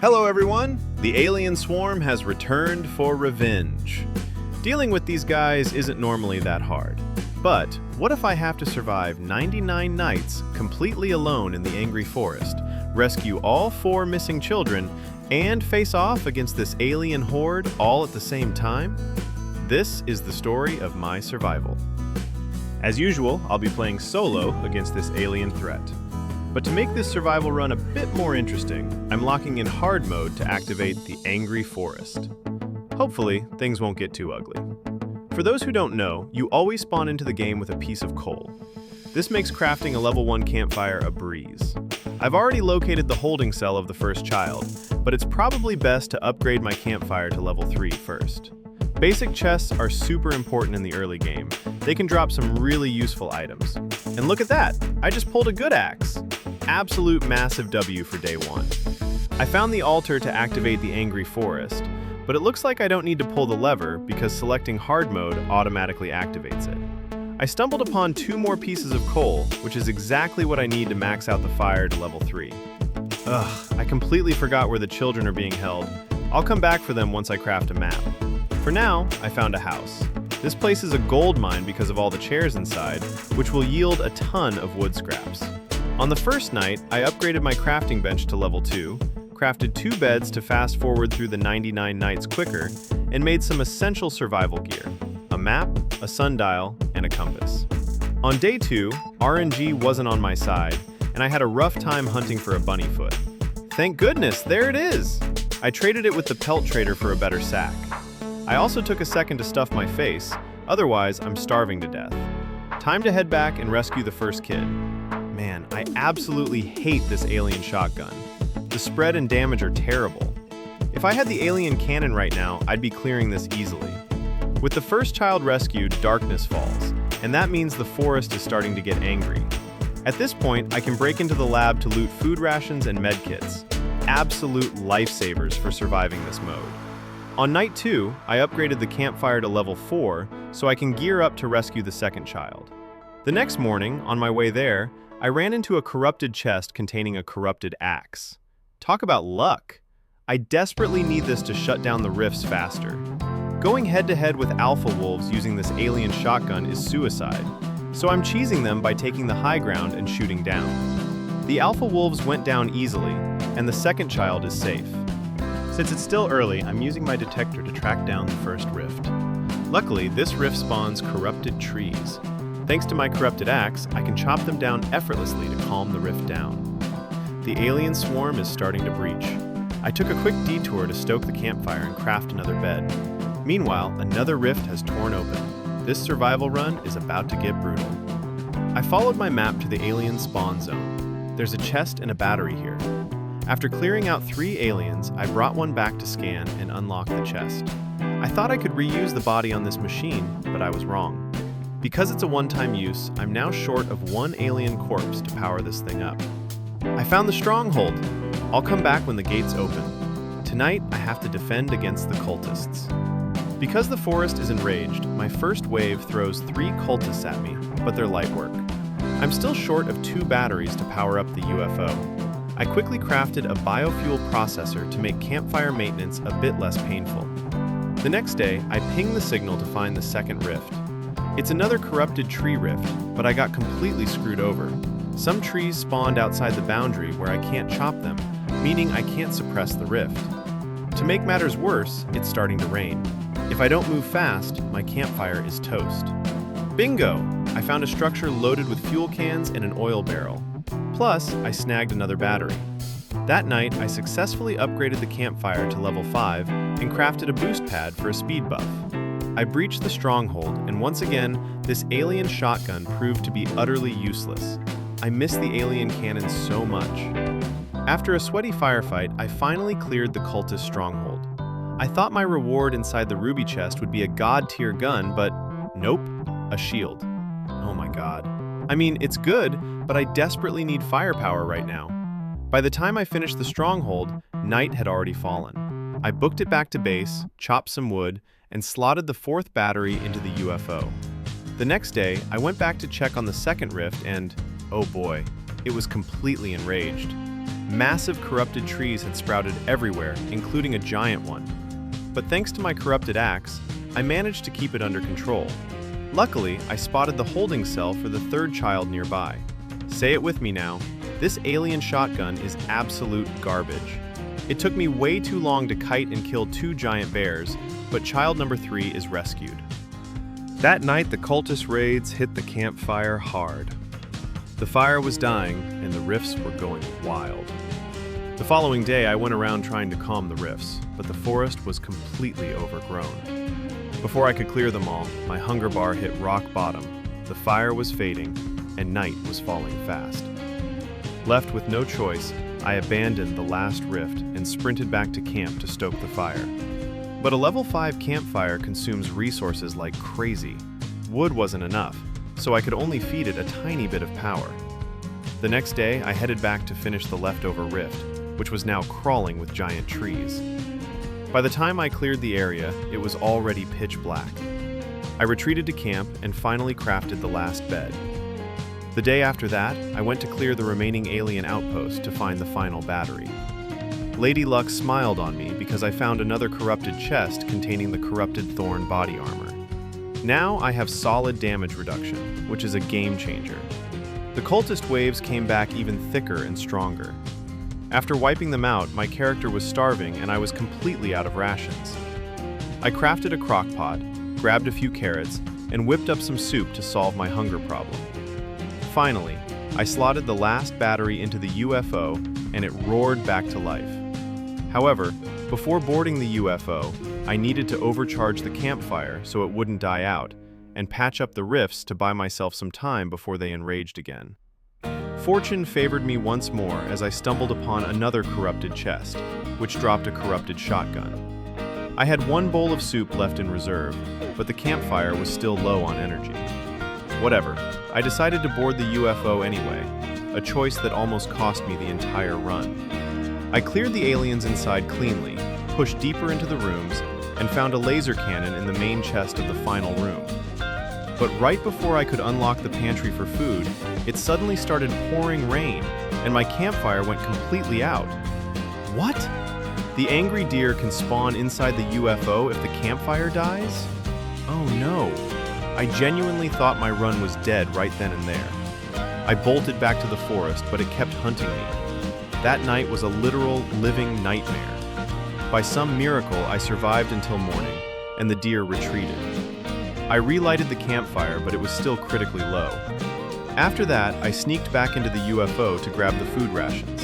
Hello everyone! The alien swarm has returned for revenge. Dealing with these guys isn't normally that hard. But what if I have to survive 99 nights completely alone in the angry forest, rescue all 4 missing children, and face off against this alien horde all at the same time? This is the story of my survival. As usual, I'll be playing solo against this alien threat. But to make this survival run a bit more interesting, I'm locking in hard mode to activate the angry forest. Hopefully, things won't get too ugly. For those who don't know, you always spawn into the game with a piece of coal. This makes crafting a level 1 campfire a breeze. I've already located the holding cell of the first child, but it's probably best to upgrade my campfire to level 3 first. Basic chests are super important in the early game. They can drop some really useful items. And look at that! I just pulled a good axe! Absolute massive W for day 1. I found the altar to activate the angry forest, but it looks like I don't need to pull the lever because selecting hard mode automatically activates it. I stumbled upon 2 more pieces of coal, which is exactly what I need to max out the fire to level 3. Ugh, I completely forgot where the children are being held. I'll come back for them once I craft a map. For now, I found a house. This place is a gold mine because of all the chairs inside, which will yield a ton of wood scraps. On the first night, I upgraded my crafting bench to level 2, crafted 2 beds to fast forward through the 99 nights quicker, and made some essential survival gear: a map, a sundial, and a compass. On day 2, RNG wasn't on my side, and I had a rough time hunting for a bunny foot. Thank goodness, there it is! I traded it with the pelt trader for a better sack. I also took a second to stuff my face, otherwise I'm starving to death. Time to head back and rescue the first kid. Man, I absolutely hate this alien shotgun. The spread and damage are terrible. If I had the alien cannon right now, I'd be clearing this easily. With the first child rescued, darkness falls, and that means the forest is starting to get angry. At this point, I can break into the lab to loot food rations and medkits. Absolute lifesavers for surviving this mode. On night 2, I upgraded the campfire to level 4 so I can gear up to rescue the second child. The next morning, on my way there, I ran into a corrupted chest containing a corrupted axe. Talk about luck! I desperately need this to shut down the rifts faster. Going head-to-head with alpha wolves using this alien shotgun is suicide, so I'm cheesing them by taking the high ground and shooting down. The alpha wolves went down easily, and the second child is safe. Since it's still early, I'm using my detector to track down the first rift. Luckily, this rift spawns corrupted trees. Thanks to my corrupted axe, I can chop them down effortlessly to calm the rift down. The alien swarm is starting to breach. I took a quick detour to stoke the campfire and craft another bed. Meanwhile, another rift has torn open. This survival run is about to get brutal. I followed my map to the alien spawn zone. There's a chest and a battery here. After clearing out 3 aliens, I brought one back to scan and unlock the chest. I thought I could reuse the body on this machine, but I was wrong. Because it's a one-time use, I'm now short of 1 alien corpse to power this thing up. I found the Stronghold! I'll come back when the gates open. Tonight, I have to defend against the cultists. Because the forest is enraged, my first wave throws 3 cultists at me, but they're light work. I'm still short of 2 batteries to power up the UFO. I quickly crafted a biofuel processor to make campfire maintenance a bit less painful. The next day, I pinged the signal to find the second rift. It's another corrupted tree rift, but I got completely screwed over. Some trees spawned outside the boundary where I can't chop them, meaning I can't suppress the rift. To make matters worse, it's starting to rain. If I don't move fast, my campfire is toast. Bingo! I found a structure loaded with fuel cans and an oil barrel. Plus, I snagged another battery. That night, I successfully upgraded the campfire to level 5 and crafted a boost pad for a speed buff. I breached the Stronghold, and once again, this alien shotgun proved to be utterly useless. I miss the alien cannon so much. After a sweaty firefight, I finally cleared the cultist Stronghold. I thought my reward inside the ruby chest would be a god-tier gun, but nope, a shield. Oh my god. I mean, it's good, but I desperately need firepower right now. By the time I finished the Stronghold, night had already fallen. I booked it back to base, chopped some wood, and slotted the 4th battery into the UFO. The next day, I went back to check on the second rift and, oh boy, it was completely enraged. Massive corrupted trees had sprouted everywhere, including a giant one. But thanks to my corrupted axe, I managed to keep it under control. Luckily, I spotted the holding cell for the third child nearby. Say it with me now, this alien shotgun is absolute garbage. It took me way too long to kite and kill 2 giant bears, but child number 3 is rescued. That night, the cultist raids hit the campfire hard. The fire was dying, and the rifts were going wild. The following day, I went around trying to calm the rifts, but the forest was completely overgrown. Before I could clear them all, my hunger bar hit rock bottom, the fire was fading, and night was falling fast. Left with no choice, I abandoned the last rift and sprinted back to camp to stoke the fire. But a level 5 campfire consumes resources like crazy. Wood wasn't enough, so I could only feed it a tiny bit of power. The next day, I headed back to finish the leftover rift, which was now crawling with giant trees. By the time I cleared the area, it was already pitch black. I retreated to camp and finally crafted the last bed. The day after that, I went to clear the remaining alien outpost to find the final battery. Lady Luck smiled on me because I found another corrupted chest containing the corrupted thorn body armor. Now I have solid damage reduction, which is a game changer. The cultist waves came back even thicker and stronger. After wiping them out, my character was starving and I was completely out of rations. I crafted a crock pot, grabbed a few carrots, and whipped up some soup to solve my hunger problem. Finally, I slotted the last battery into the UFO and it roared back to life. However, before boarding the UFO, I needed to overcharge the campfire so it wouldn't die out, and patch up the rifts to buy myself some time before they enraged again. Fortune favored me once more as I stumbled upon another corrupted chest, which dropped a corrupted shotgun. I had 1 bowl of soup left in reserve, but the campfire was still low on energy. Whatever, I decided to board the UFO anyway, a choice that almost cost me the entire run. I cleared the aliens inside cleanly, pushed deeper into the rooms, and found a laser cannon in the main chest of the final room. But right before I could unlock the pantry for food, it suddenly started pouring rain, and my campfire went completely out. What? The angry deer can spawn inside the UFO if the campfire dies? Oh no. I genuinely thought my run was dead right then and there. I bolted back to the forest, but it kept hunting me. That night was a literal living nightmare. By some miracle, I survived until morning, and the deer retreated. I relighted the campfire, but it was still critically low. After that, I sneaked back into the UFO to grab the food rations.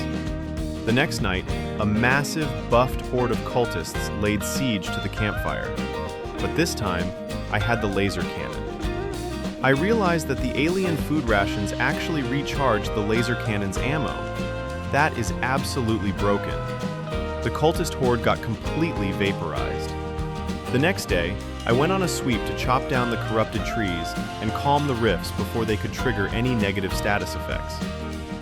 The next night, a massive, buffed horde of cultists laid siege to the campfire. But this time, I had the laser cannon. I realized that the alien food rations actually recharged the laser cannon's ammo. That is absolutely broken. The cultist horde got completely vaporized. The next day, I went on a sweep to chop down the corrupted trees and calm the rifts before they could trigger any negative status effects.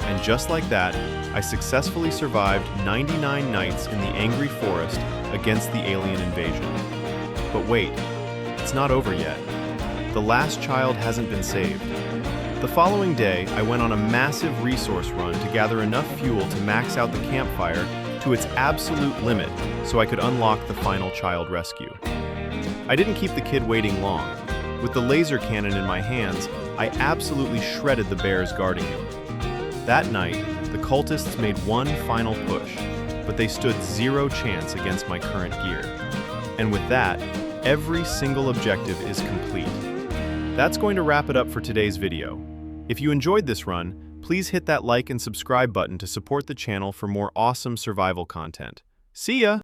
And just like that, I successfully survived 99 nights in the angry forest against the alien invasion. But wait, it's not over yet. The last child hasn't been saved. The following day, I went on a massive resource run to gather enough fuel to max out the campfire to its absolute limit so I could unlock the final child rescue. I didn't keep the kid waiting long. With the laser cannon in my hands, I absolutely shredded the bears guarding him. That night, the cultists made one final push, but they stood 0 chance against my current gear. And with that, every single objective is complete. That's going to wrap it up for today's video. If you enjoyed this run, please hit that like and subscribe button to support the channel for more awesome survival content. See ya!